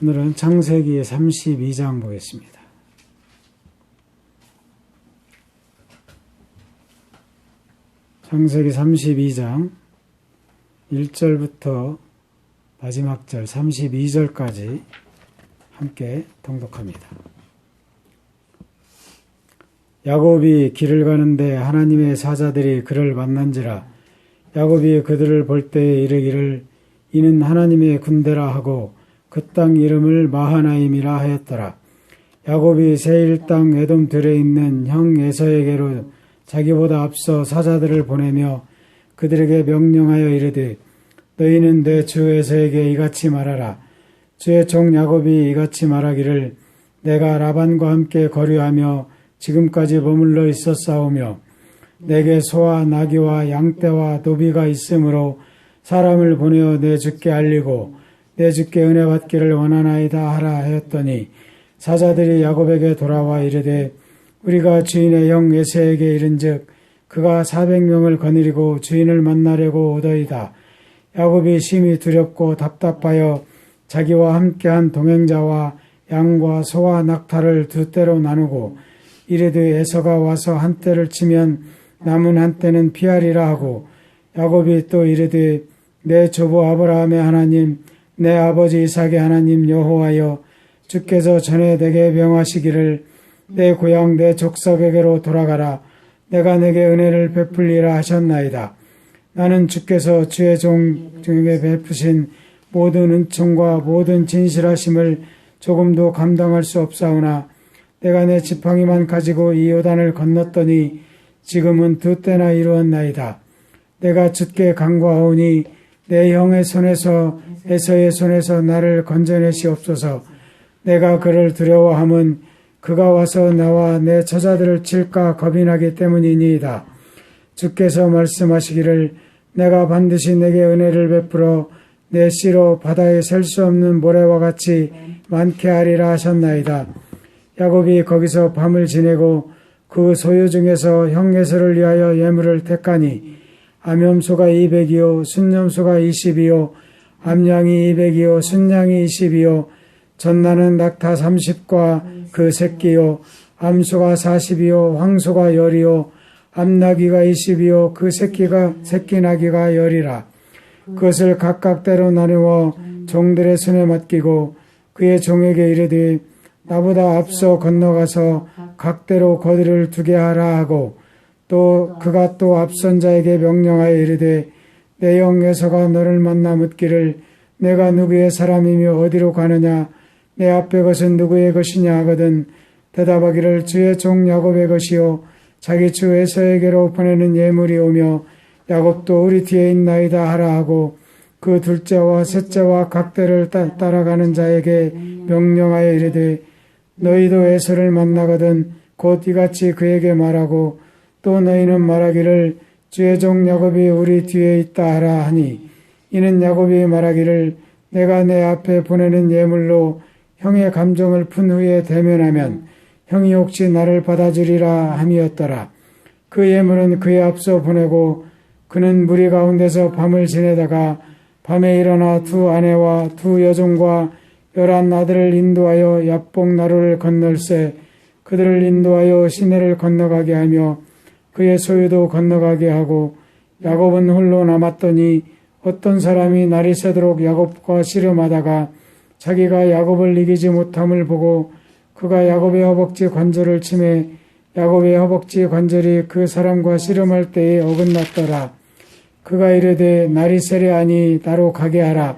오늘은 창세기 32장 보겠습니다. 창세기 32장 1절부터 마지막 절 32절까지 함께 통독합니다. 야곱이 길을 가는데 하나님의 사자들이 그를 만난지라. 야곱이 그들을 볼 때에 이르기를 이는 하나님의 군대라 하고 그 땅 이름을 마하나임이라 하였더라. 야곱이 세일 땅 에돔 들에 있는 형 에서에게로 자기보다 앞서 사자들을 보내며 그들에게 명령하여 이르되 너희는 내 주 에서에게 이같이 말하라. 주의 종 야곱이 이같이 말하기를 내가 라반과 함께 거류하며 지금까지 머물러 있었사오며 내게 소와 나귀와 양떼와 노비가 있으므로 사람을 보내어 내 주께 알리고 내 주께 은혜 받기를 원하나이다 하라 하였더니 사자들이 야곱에게 돌아와 이르되 우리가 주인의 형 에서에게 이른즉 그가 400명을 거느리고 주인을 만나려고 오더이다. 야곱이 심히 두렵고 답답하여 자기와 함께한 동행자와 양과 소와 낙타를 두 떼로 나누고 이르되 에서가 와서 한 떼를 치면 남은 한 떼는 피하리라 하고 야곱이 또 이르되 내 조부 아브라함의 하나님 내 아버지 이삭의 하나님 여호와여 주께서 전에 내게 명하시기를 내 고향 내 족속에게로 돌아가라. 내가 내게 은혜를 베풀리라 하셨나이다. 나는 주께서 주의 종에게 베푸신 모든 은총과 모든 진실하심을 조금도 감당할 수 없사오나 내가 내 지팡이만 가지고 이 요단을 건넜더니 지금은 두 때나 이루었나이다. 내가 주께 간구하오니 내 형의 손에서 에서의 손에서 나를 건져내시옵소서. 내가 그를 두려워함은 그가 와서 나와 내 처자들을 칠까 겁이 나기 때문이니이다. 주께서 말씀하시기를 내가 반드시 내게 은혜를 베풀어 내 씨로 바다에 셀 수 없는 모래와 같이 많게 하리라 하셨나이다. 야곱이 거기서 밤을 지내고 그 소유 중에서 형 에서를 위하여 예물을 택하니 암염소가 200이요 순염소가 20이요 암양이 200이요 순양이 20이요 전나는 낙타 30과 그 새끼요 암소가 40이요 황소가 10이요 암나귀가 20이요 그 새끼 나귀가 10이라. 그것을 각각 때로 나누어 종들의 손에 맡기고 그의 종에게 이르되 나보다 앞서 건너가서 각대로 거들을 두게 하라 하고 또 그가 또 앞선 자에게 명령하여 이르되 내 형 에서가 너를 만나 묻기를 내가 누구의 사람이며 어디로 가느냐 내 앞에 것은 누구의 것이냐 하거든 대답하기를 주의 종 야곱의 것이요 자기 주 에서에게로 보내는 예물이 오며 야곱도 우리 뒤에 있나이다 하라 하고 그 둘째와 셋째와 각대를 따라가는 자에게 명령하여 이르되 너희도 에서를 만나거든 곧 이같이 그에게 말하고 또 너희는 말하기를 주의 종 야곱이 우리 뒤에 있다 하라 하니 이는 야곱이 말하기를 내가 내 앞에 보내는 예물로 형의 감정을 푼 후에 대면하면 형이 혹시 나를 받아주리라 함이었더라. 그 예물은 그의 앞서 보내고 그는 무리 가운데서 밤을 지내다가 밤에 일어나 두 아내와 두 여종과 11 아들을 인도하여 야복 나루를 건널세 그들을 인도하여 시내를 건너가게 하며 그의 소유도 건너가게 하고 야곱은 홀로 남았더니 어떤 사람이 날이 새도록 야곱과 씨름하다가 자기가 야곱을 이기지 못함을 보고 그가 야곱의 허벅지 관절을 치매 야곱의 허벅지 관절이 그 사람과 씨름할 때에 어긋났더라. 그가 이르되 날이 새려하니 나로 가게 하라.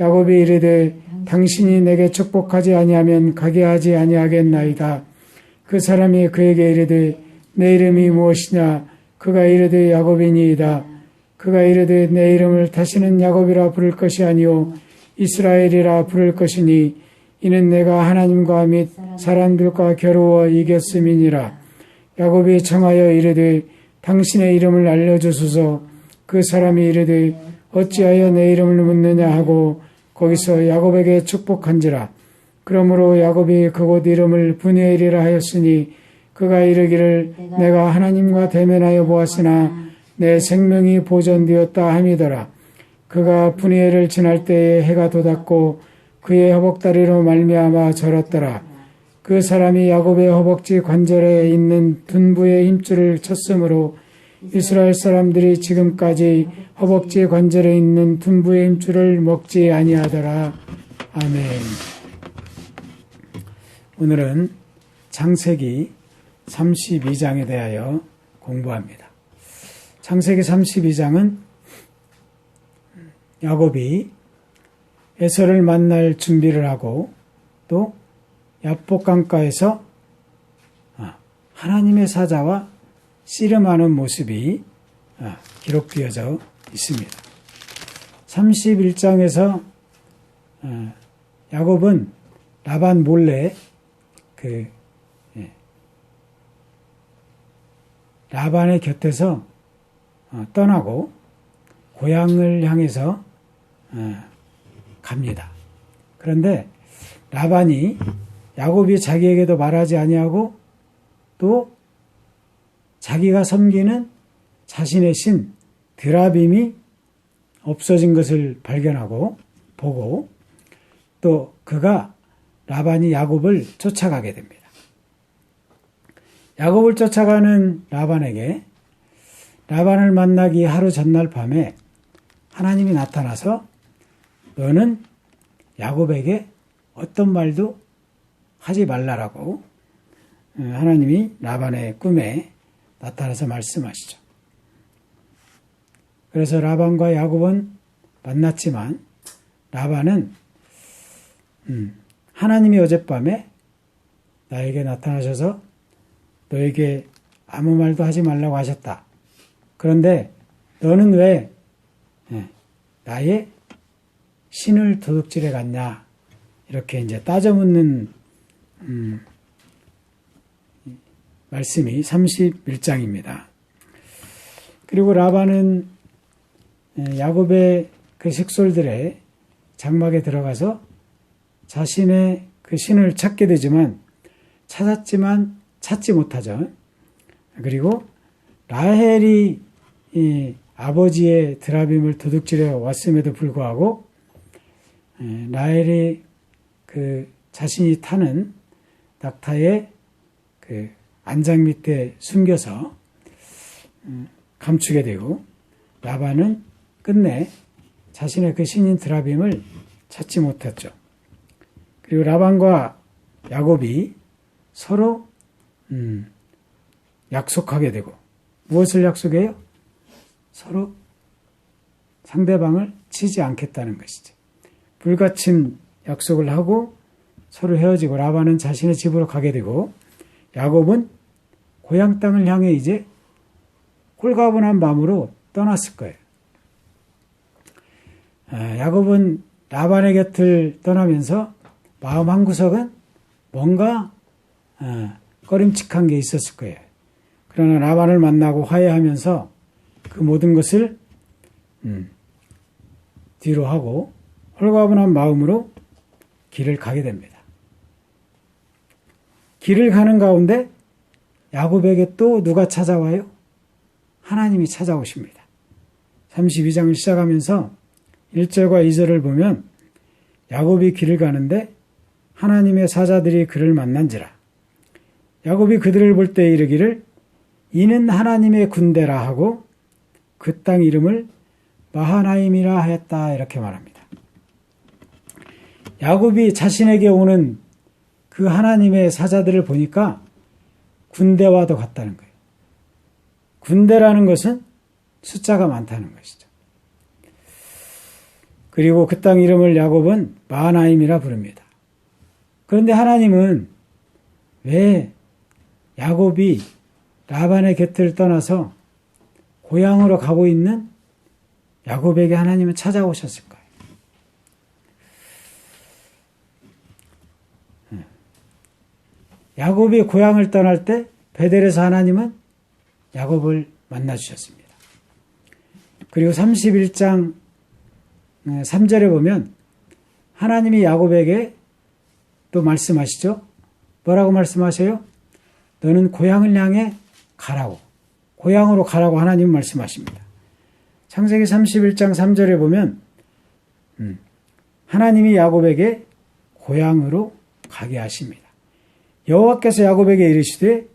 야곱이 이르되 당신이 내게 축복하지 아니하면 가게 하지 아니하겠나이다. 그 사람이 그에게 이르되 내 이름이 무엇이냐? 그가 이르되 야곱이니이다. 그가 이르되 내 이름을 다시는 야곱이라 부를 것이 아니요 이스라엘이라 부를 것이니 이는 내가 하나님과 및 사람들과 겨루어 이겼음이니라. 야곱이 청하여 이르되 당신의 이름을 알려주소서. 그 사람이 이르되 어찌하여 내 이름을 묻느냐 하고 거기서 야곱에게 축복한지라. 그러므로 야곱이 그곳 이름을 브니엘이라 하였으니 그가 이르기를 내가 하나님과 대면하여 보았으나 내 생명이 보존되었다 함이더라. 그가 브니엘을 지날 때에 해가 돋았고 그의 허벅다리로 말미암아 절었더라. 그 사람이 야곱의 허벅지 관절에 있는 둔부의 힘줄을 쳤으므로 이스라엘 사람들이 지금까지 허벅지 관절에 있는 둔부의 힘줄을 먹지 아니하더라. 아멘. 오늘은 창세기 32장에 대하여 공부합니다. 창세기 32장은 야곱이 에서를 만날 준비를 하고 또 야복강가에서 하나님의 사자와 씨름하는 모습이 기록되어져 있습니다. 31장에서 야곱은 라반 몰래 라반의 곁에서 떠나고 고향을 향해서 갑니다. 그런데 라반이 야곱이 자기에게도 말하지 아니하고 또 자기가 섬기는 자신의 신 드라빔이 없어진 것을 발견하고 보고 또 그가 라반이 야곱을 쫓아가게 됩니다. 야곱을 쫓아가는 라반에게 라반을 만나기 하루 전날 밤에 하나님이 나타나서 너는 야곱에게 어떤 말도 하지 말라라고 하나님이 라반의 꿈에 나타나서 말씀하시죠. 그래서 라반과 야곱은 만났지만 라반은 하나님이 어젯밤에 나에게 나타나셔서 너에게 아무 말도 하지 말라고 하셨다. 그런데 너는 왜 나의 신을 도둑질해 갔냐? 이렇게 이제 따져 묻는 말씀이 31장입니다. 그리고 라반은 야곱의 그 식솔들의 장막에 들어가서 자신의 그 신을 찾게 되지만 찾았지만 찾지 못하죠. 그리고 라헬이 이 아버지의 드라빔을 도둑질해 왔음에도 불구하고 라헬이 그 자신이 타는 낙타의 그 안장 밑에 숨겨서 감추게 되고 라반은 끝내 자신의 그 신인 드라빔을 찾지 못했죠. 그리고 라반과 야곱이 서로 약속하게 되고 무엇을 약속해요? 서로 상대방을 치지 않겠다는 것이죠. 불같은 약속을 하고 서로 헤어지고 라반은 자신의 집으로 가게 되고 야곱은 고향 땅을 향해 이제 홀가분한 마음으로 떠났을 거예요. 야곱은 라반의 곁을 떠나면서 마음 한구석은 뭔가 꺼림칙한 게 있었을 거예요. 그러나 라반을 만나고 화해하면서 그 모든 것을 뒤로 하고 홀가분한 마음으로 길을 가게 됩니다. 길을 가는 가운데 야곱에게 또 누가 찾아와요? 하나님이 찾아오십니다. 32장을 시작하면서 1절과 2절을 보면 야곱이 길을 가는데 하나님의 사자들이 그를 만난지라. 야곱이 그들을 볼 때 이르기를 이는 하나님의 군대라 하고 그 땅 이름을 마하나임이라 하였다. 이렇게 말합니다. 야곱이 자신에게 오는 그 하나님의 사자들을 보니까 군대와도 같다는 거예요. 군대라는 것은 숫자가 많다는 것이죠. 그리고 그 땅 이름을 야곱은 마하나임이라 부릅니다. 그런데 하나님은 왜 야곱이 라반의 곁을 떠나서 고향으로 가고 있는 야곱에게 하나님은 찾아오셨을까요? 야곱이 고향을 떠날 때 베델에서 하나님은 야곱을 만나주셨습니다. 그리고 31장 3절에 보면 하나님이 야곱에게 또 말씀하시죠. 뭐라고 말씀하세요? 너는 고향을 향해 가라고. 고향으로 가라고 하나님은 말씀하십니다. 창세기 31장 3절에 보면 하나님이 야곱에게 고향으로 가게 하십니다. 여호와께서 야곱에게 이르시되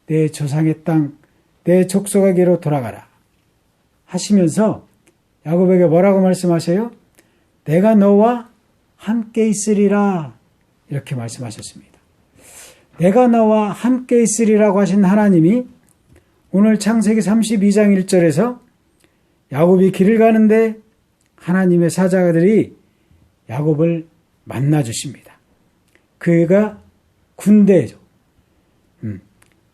내 조상의 땅, 내 족속에게로 돌아가라 하시면서 야곱에게 뭐라고 말씀하세요? 내가 너와 함께 있으리라 이렇게 말씀하셨습니다. 내가 너와 함께 있으리라고 하신 하나님이 오늘 창세기 32장 1절에서 야곱이 길을 가는데 하나님의 사자들이 야곱을 만나주십니다. 그가 군대죠.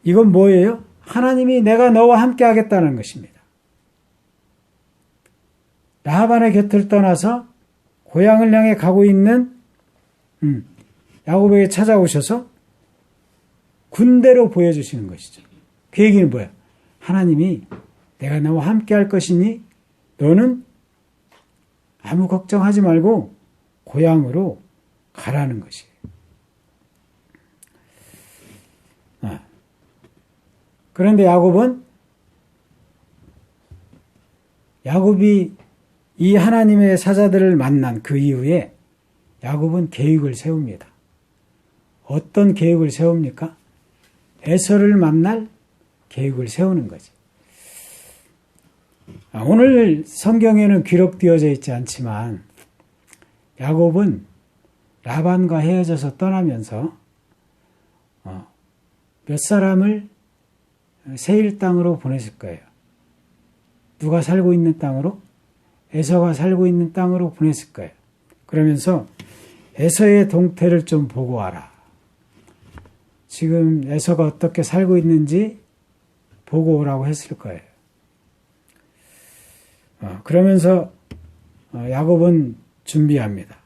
이건 뭐예요? 하나님이 내가 너와 함께 하겠다는 것입니다. 라반의 곁을 떠나서 고향을 향해 가고 있는 야곱에게 찾아오셔서 군대로 보여주시는 것이죠. 그 얘기는 뭐야? 하나님이 내가 너와 함께 할 것이니 너는 아무 걱정하지 말고 고향으로 가라는 것이에요. 그런데 야곱이 이 하나님의 사자들을 만난 그 이후에 야곱은 계획을 세웁니다. 어떤 계획을 세웁니까? 에서를 만날 계획을 세우는 거지. 오늘 성경에는 기록되어져 있지 않지만 야곱은 라반과 헤어져서 떠나면서 몇 사람을 세일 땅으로 보냈을 거예요. 누가 살고 있는 땅으로? 에서가 살고 있는 땅으로 보냈을 거예요. 그러면서 에서의 동태를 좀 보고 와라. 지금 에서가 어떻게 살고 있는지 보고 오라고 했을 거예요. 그러면서 야곱은 준비합니다.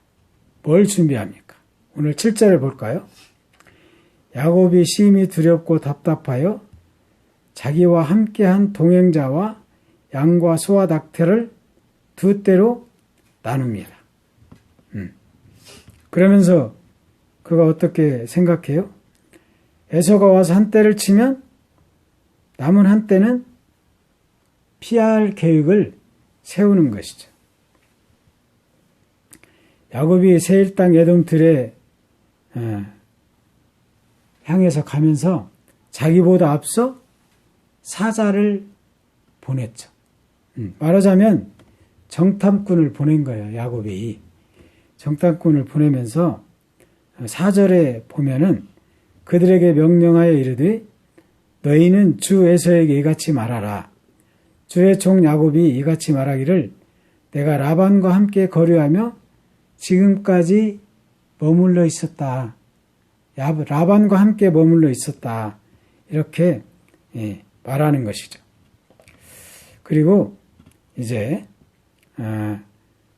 뭘 준비합니까? 오늘 7절을 볼까요? 야곱이 심히 두렵고 답답하여 자기와 함께한 동행자와 양과 소와 낙태를 두 떼로 나눕니다. 그러면서 그가 어떻게 생각해요? 에서가 와서 한 떼를 치면 남은 한 떼는 피할 계획을 세우는 것이죠. 야곱이 세일 땅 에돔 들에 향해서 가면서 자기보다 앞서 사자를 보냈죠. 말하자면 정탐꾼을 보낸 거예요. 야곱이 정탐꾼을 보내면서 4절에 보면은 그들에게 명령하여 이르되 너희는 주 에서에게 이같이 말하라. 주의 종 야곱이 이같이 말하기를 내가 라반과 함께 거류하며 지금까지 머물러 있었다. 라반과 함께 머물러 있었다. 이렇게 말하는 것이죠. 그리고 이제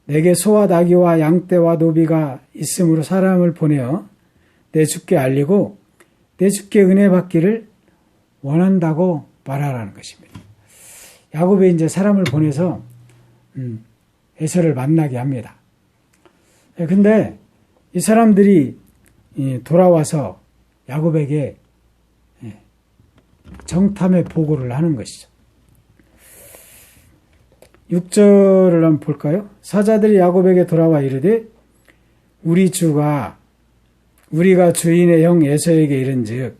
내게 소와 나귀와 양떼와 노비가 있으므로 사람을 보내어 내 주께 알리고 내 주께 은혜 받기를 원한다고 말하라는 것입니다. 야곱이 이제 사람을 보내서 에서를 만나게 합니다. 근데 이 사람들이 돌아와서 야곱에게 정탐의 보고를 하는 것이죠. 6절을 한번 볼까요? 사자들이 야곱에게 돌아와 이르되 우리가 주인의 형 에서에게 이른즉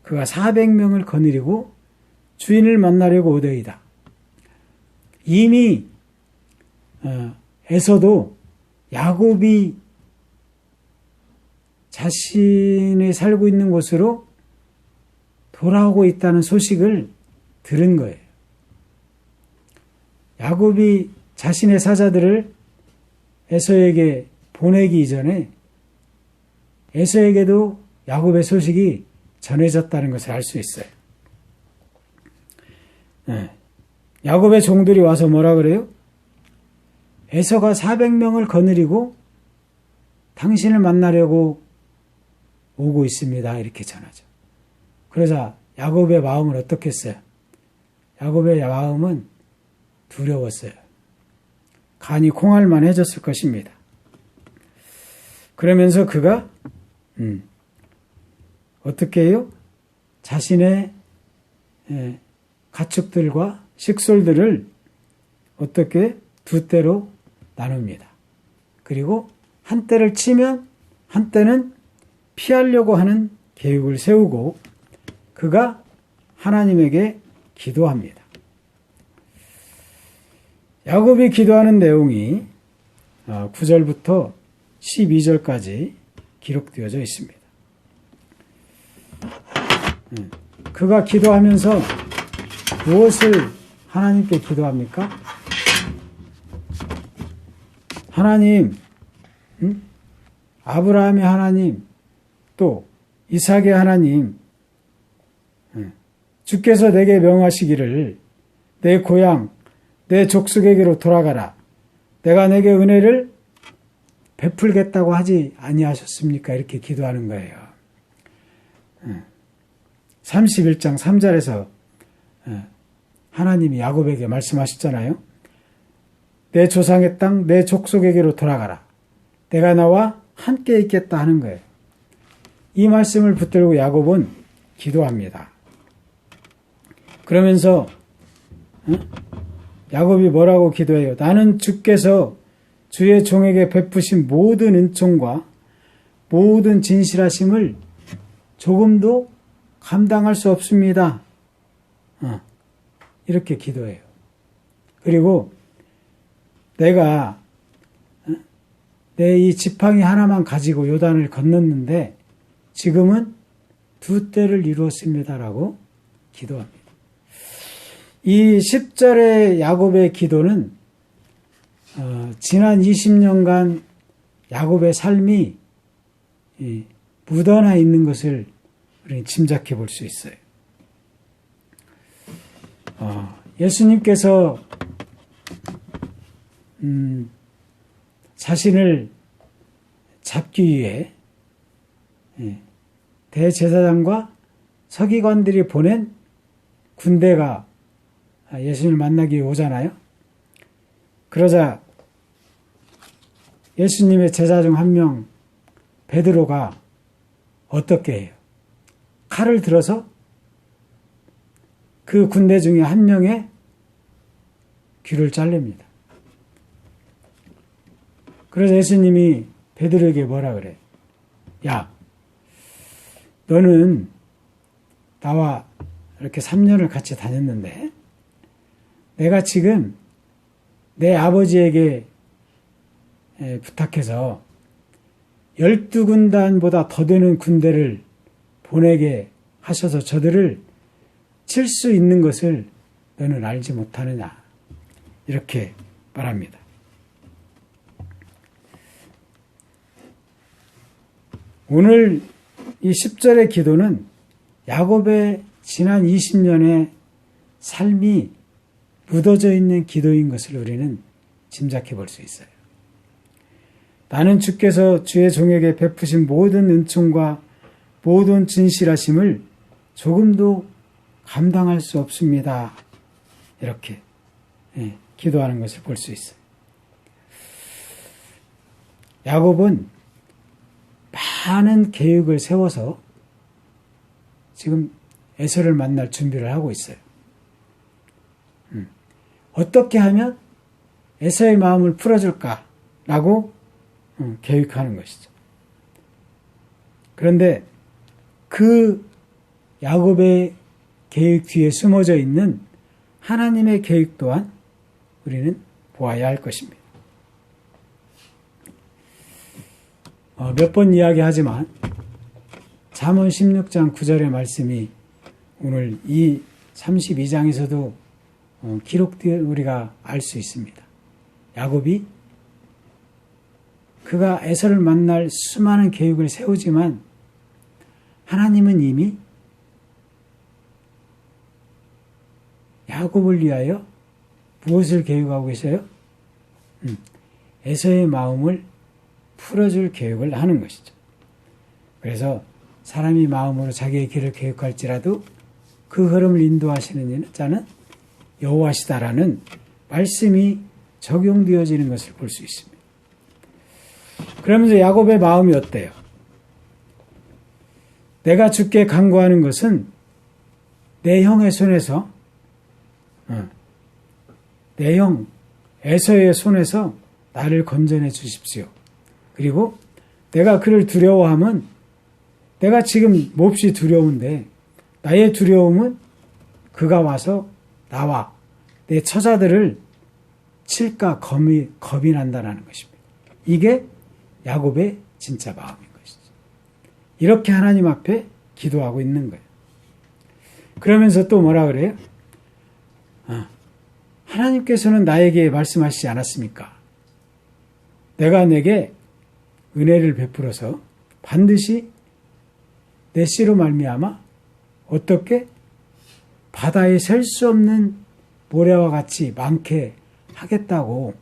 그가 400명을 거느리고 주인을 만나려고 오더이다. 이미 에서도 야곱이 자신이 살고 있는 곳으로 돌아오고 있다는 소식을 들은 거예요. 야곱이 자신의 사자들을 에서에게 보내기 이전에 에서에게도 야곱의 소식이 전해졌다는 것을 알 수 있어요. 야곱의 종들이 와서 뭐라 그래요? 에서가 400명을 거느리고 당신을 만나려고 오고 있습니다. 이렇게 전하죠. 그러자 야곱의 마음은 어떻겠어요? 야곱의 마음은 두려웠어요. 간이 콩알만 해졌을 것입니다. 그러면서 그가 어떻게 해요? 자신의 가축들과 식솔들을 어떻게 두 떼로 나눕니다. 그리고 한 떼를 치면 한때는 피하려고 하는 계획을 세우고 그가 하나님에게 기도합니다. 야곱이 기도하는 내용이 9절부터 12절까지 기록되어져 있습니다. 그가 기도하면서 무엇을 하나님께 기도합니까? 하나님, 아브라함의 하나님, 또 이삭의 하나님, 주께서 내게 명하시기를 내 고향, 내 족속에게로 돌아가라. 내가 내게 은혜를 베풀겠다고 하지 아니하셨습니까? 이렇게 기도하는 거예요. 31장 3절에서 하나님이 야곱에게 말씀하셨잖아요. 내 조상의 땅, 내 족속에게로 돌아가라. 내가 나와 함께 있겠다 하는 거예요. 이 말씀을 붙들고 야곱은 기도합니다. 그러면서 야곱이 뭐라고 기도해요? 나는 주께서 주의 종에게 베푸신 모든 은총과 모든 진실하심을 조금도 감당할 수 없습니다. 이렇게 기도해요. 그리고 내가 내 이 지팡이 하나만 가지고 요단을 건넜는데 지금은 2때를 이루었습니다라고 기도합니다. 이 10절의 야곱의 기도는 지난 20년간 야곱의 삶이 묻어나 있는 것을 우리는 짐작해 볼 수 있어요. 예수님께서 자신을 잡기 위해 대제사장과 서기관들이 보낸 군대가 예수님을 만나기 위해 오잖아요. 그러자 예수님의 제자 중 한 명 베드로가 어떻게 해요? 칼을 들어서 그 군대 중에 한 명의 귀를 자릅니다. 그래서 예수님이 베드로에게 뭐라 그래? 야, 너는 나와 이렇게 3년을 같이 다녔는데 내가 지금 내 아버지에게 부탁해서 12군단보다 더 되는 군대를 보내게 하셔서 저들을 칠 수 있는 것을 너는 알지 못하느냐? 이렇게 말합니다. 오늘 이 10절의 기도는 야곱의 지난 20년의 삶이 묻어져 있는 기도인 것을 우리는 짐작해 볼 수 있어요. 나는 주께서 주의 종에게 베푸신 모든 은총과 모든 진실하심을 조금도 감당할 수 없습니다. 이렇게 기도하는 것을 볼 수 있어요. 야곱은 많은 계획을 세워서 지금 에서를 만날 준비를 하고 있어요. 어떻게 하면 에서의 마음을 풀어줄까라고 계획하는 것이죠. 그런데 그 야곱의 계획 뒤에 숨어져 있는 하나님의 계획 또한 우리는 보아야 할 것입니다. 몇 번 이야기하지만 잠언 16장 9절의 말씀이 오늘 이 32장에서도 기록되어 우리가 알 수 있습니다. 야곱이 그가 에서를 만날 수많은 계획을 세우지만 하나님은 이미 야곱을 위하여 무엇을 계획하고 계세요? 에서의 마음을 풀어줄 계획을 하는 것이죠. 그래서 사람이 마음으로 자기의 길을 계획할지라도 그 흐름을 인도하시는 자는 여호와시다라는 말씀이 적용되어지는 것을 볼 수 있습니다. 그러면서 야곱의 마음이 어때요? 내가 주께 간구하는 것은 내 형의 손에서 내 형 에서의 손에서 나를 건져내 주십시오. 그리고 내가 그를 두려워하면 내가 지금 몹시 두려운데 나의 두려움은 그가 와서 나와 내 처자들을 칠까 겁이 난다는 것입니다. 이게 야곱의 진짜 마음인 것이죠. 이렇게 하나님 앞에 기도하고 있는 거예요. 그러면서 또 뭐라 그래요? 하나님께서는 나에게 말씀하시지 않았습니까? 내가 내게 은혜를 베풀어서 반드시 내 씨로 말미암아 어떻게 바다에 셀 수 없는 모래와 같이 많게 하겠다고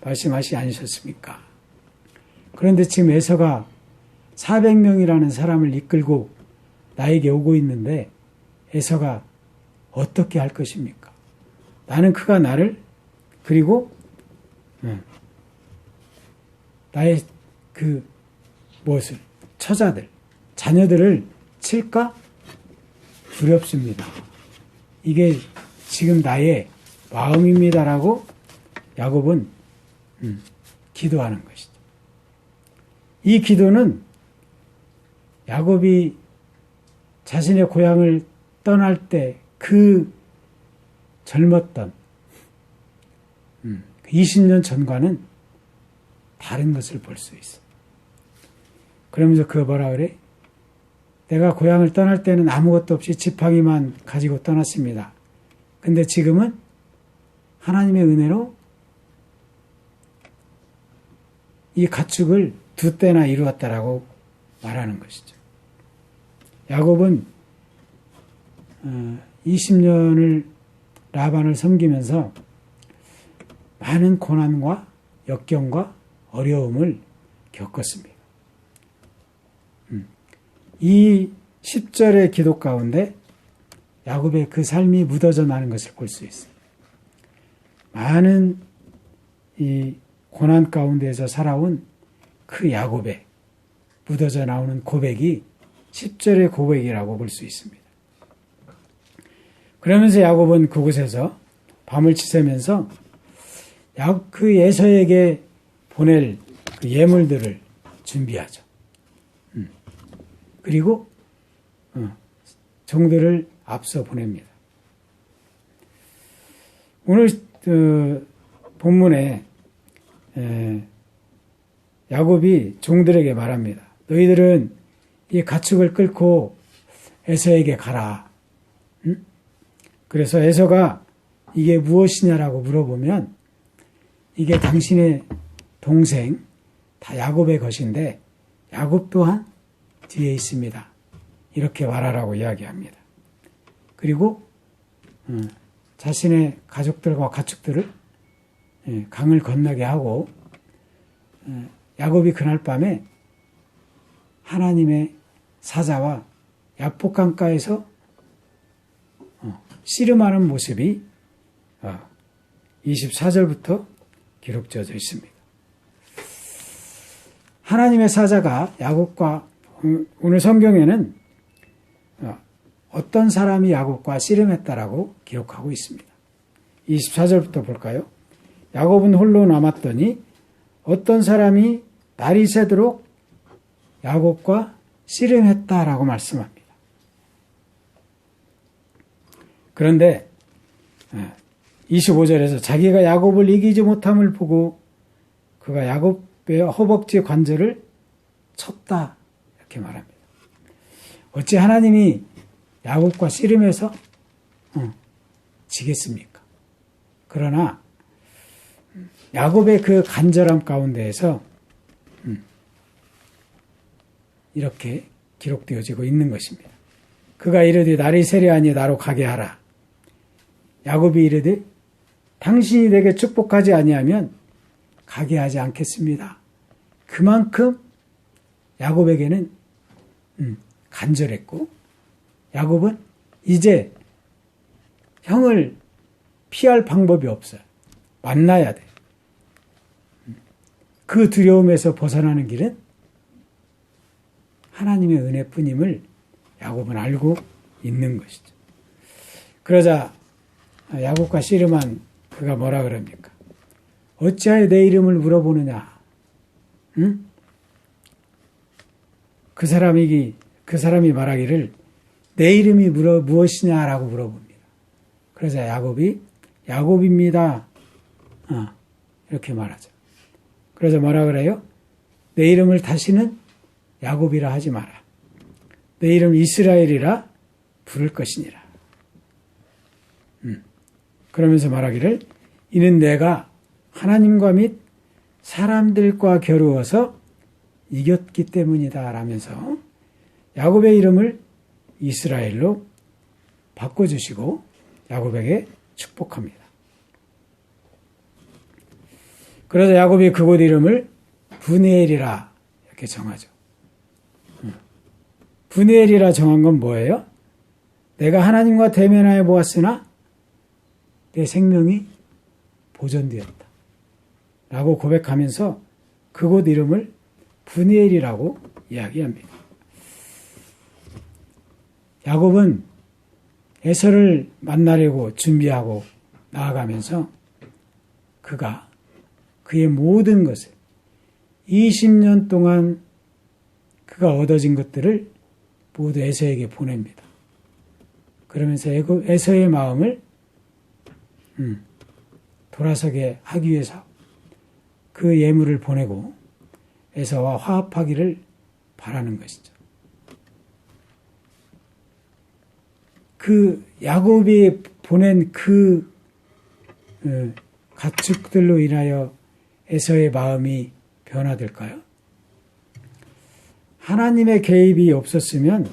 말씀하시지 않으셨습니까? 그런데 지금 에서가 400명이라는 사람을 이끌고 나에게 오고 있는데 에서가 어떻게 할 것입니까? 나는 그가 나를 그리고 나의 그 무엇을 처자들 자녀들을 칠까 두렵습니다. 이게 지금 나의 마음입니다라고 야곱은 기도하는 것이죠. 이 기도는 야곱이 자신의 고향을 떠날 때 그 젊었던 20년 전과는 다른 것을 볼 수 있어. 그러면서 그가 뭐라 그래? 내가 고향을 떠날 때는 아무것도 없이 지팡이만 가지고 떠났습니다. 근데 지금은 하나님의 은혜로 이 가축을 2때나 이루었다라고 말하는 것이죠. 야곱은 20년을 라반을 섬기면서 많은 고난과 역경과 어려움을 겪었습니다. 이 10절의 기도 가운데 야곱의 그 삶이 묻어져 나는 것을 볼 수 있어요. 많은 이 고난 가운데에서 살아온 그 야곱의 묻어져 나오는 고백이 10절의 고백이라고 볼 수 있습니다. 그러면서 야곱은 그곳에서 밤을 지새면서 그 에서에게 보낼 그 예물들을 준비하죠. 그리고 종들을 앞서 보냅니다. 오늘 본문에 야곱이 종들에게 말합니다. 너희들은 이 가축을 끌고 에서에게 가라. 그래서 에서가 이게 무엇이냐라고 물어보면 이게 당신의 동생 다 야곱의 것인데 야곱 또한 뒤에 있습니다. 이렇게 말하라고 이야기합니다. 그리고 자신의 가족들과 가축들을 강을 건너게 하고 야곱이 그날 밤에 하나님의 사자와 야복강가에서 씨름하는 모습이 24절부터 기록되어 있습니다. 하나님의 사자가 야곱과 오늘 성경에는 어떤 사람이 야곱과 씨름했다라고 기록하고 있습니다. 24절부터 볼까요? 야곱은 홀로 남았더니 어떤 사람이 날이 새도록 야곱과 씨름했다라고 말씀합니다. 그런데 25절에서 자기가 야곱을 이기지 못함을 보고 그가 야곱의 허벅지 관절을 쳤다 이렇게 말합니다. 어찌 하나님이 야곱과 씨름해서 지겠습니까? 그러나 야곱의 그 간절함 가운데에서 이렇게 기록되어지고 있는 것입니다. 그가 이르되 날이 세려하니 나로 가게 하라. 야곱이 이르되 당신이 내게 축복하지 아니하면 가게 하지 않겠습니다. 그만큼 야곱에게는 간절했고 야곱은 이제 형을 피할 방법이 없어요. 만나야 돼. 그 두려움에서 벗어나는 길은 하나님의 은혜뿐임을 야곱은 알고 있는 것이죠. 그러자 야곱과 씨름한 그가 뭐라 그럽니까? 어찌하여 내 이름을 물어보느냐? 응? 그 사람이 말하기를 내 이름이 무엇이냐라고 물어봅니다. 그래서 야곱이 야곱입니다. 이렇게 말하죠. 그래서 뭐라 그래요? 내 이름을 다시는 야곱이라 하지 마라. 내 이름 이스라엘이라 부를 것이니라. 그러면서 말하기를 이는 내가 하나님과 및 사람들과 겨루어서 이겼기 때문이다 라면서 야곱의 이름을 이스라엘로 바꿔주시고 야곱에게 축복합니다. 그래서 야곱이 그곳 이름을 브니엘이라 이렇게 정하죠. 브니엘이라 정한 건 뭐예요? 내가 하나님과 대면하여 보았으나 내 생명이 보존되었다 라고 고백하면서 그곳 이름을 브니엘이라고 이야기합니다. 야곱은 에서를 만나려고 준비하고 나아가면서 그가 그의 모든 것을 20년 동안 그가 얻어진 것들을 모두 에서에게 보냅니다. 그러면서 에서의 마음을 돌아서게 하기 위해서 그 예물을 보내고 에서와 화합하기를 바라는 것이죠. 그 야곱이 보낸 그 가축들로 인하여 에서의 마음이 변화될까요? 하나님의 개입이 없었으면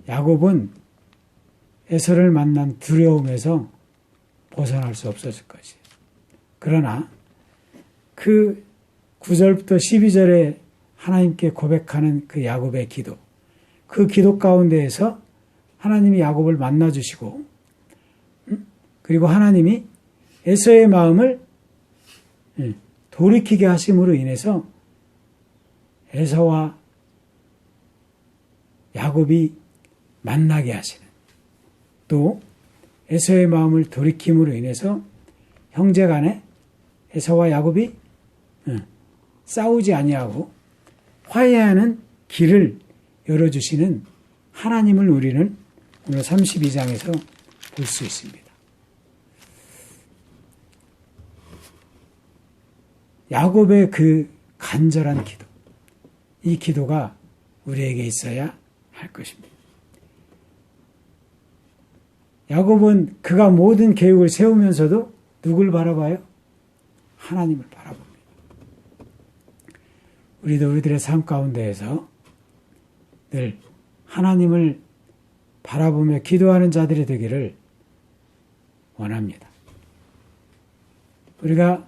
야곱은 에서를 만난 두려움에서 벗어날 수 없었을 것이에요. 그러나 그 9절부터 12절에 하나님께 고백하는 그 야곱의 기도, 그 기도 가운데에서 하나님이 야곱을 만나주시고 그리고 하나님이 에서의 마음을 돌이키게 하심으로 인해서 에서와 야곱이 만나게 하시는, 또 에서의 마음을 돌이킴으로 인해서 형제간에 에서와 야곱이 싸우지 아니하고 화해하는 길을 열어주시는 하나님을 우리는 오늘 32장에서 볼 수 있습니다. 야곱의 그 간절한 기도, 이 기도가 우리에게 있어야 할 것입니다. 야곱은 그가 모든 계획을 세우면서도 누굴 바라봐요? 하나님을 바라봅니다. 우리도 우리들의 삶 가운데에서 늘 하나님을 바라보며 기도하는 자들이 되기를 원합니다. 우리가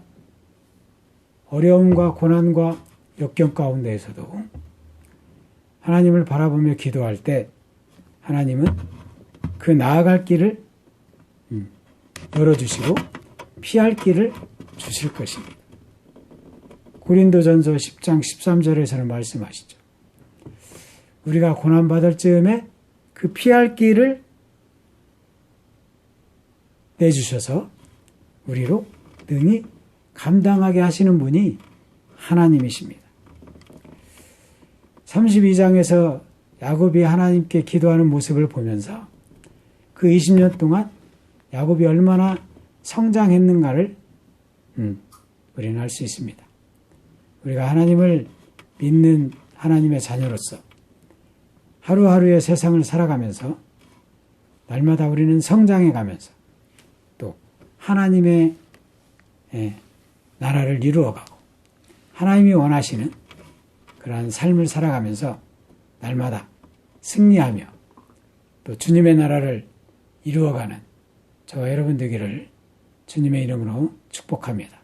어려움과 고난과 역경 가운데에서도 하나님을 바라보며 기도할 때 하나님은 그 나아갈 길을 열어주시고 피할 길을 주실 것입니다. 고린도전서 10장 13절에서는 말씀하시죠. 우리가 고난받을 즈음에 그 피할 길을 내주셔서 우리로 능히 감당하게 하시는 분이 하나님이십니다. 32장에서 야곱이 하나님께 기도하는 모습을 보면서 그 20년 동안 야곱이 얼마나 성장했는가를 우리는 알 수 있습니다. 우리가 하나님을 믿는 하나님의 자녀로서 하루하루의 세상을 살아가면서 날마다 우리는 성장해가면서 또 하나님의 나라를 이루어가고 하나님이 원하시는 그러한 삶을 살아가면서 날마다 승리하며 또 주님의 나라를 이루어가는 저와 여러분 되기를 주님의 이름으로 축복합니다.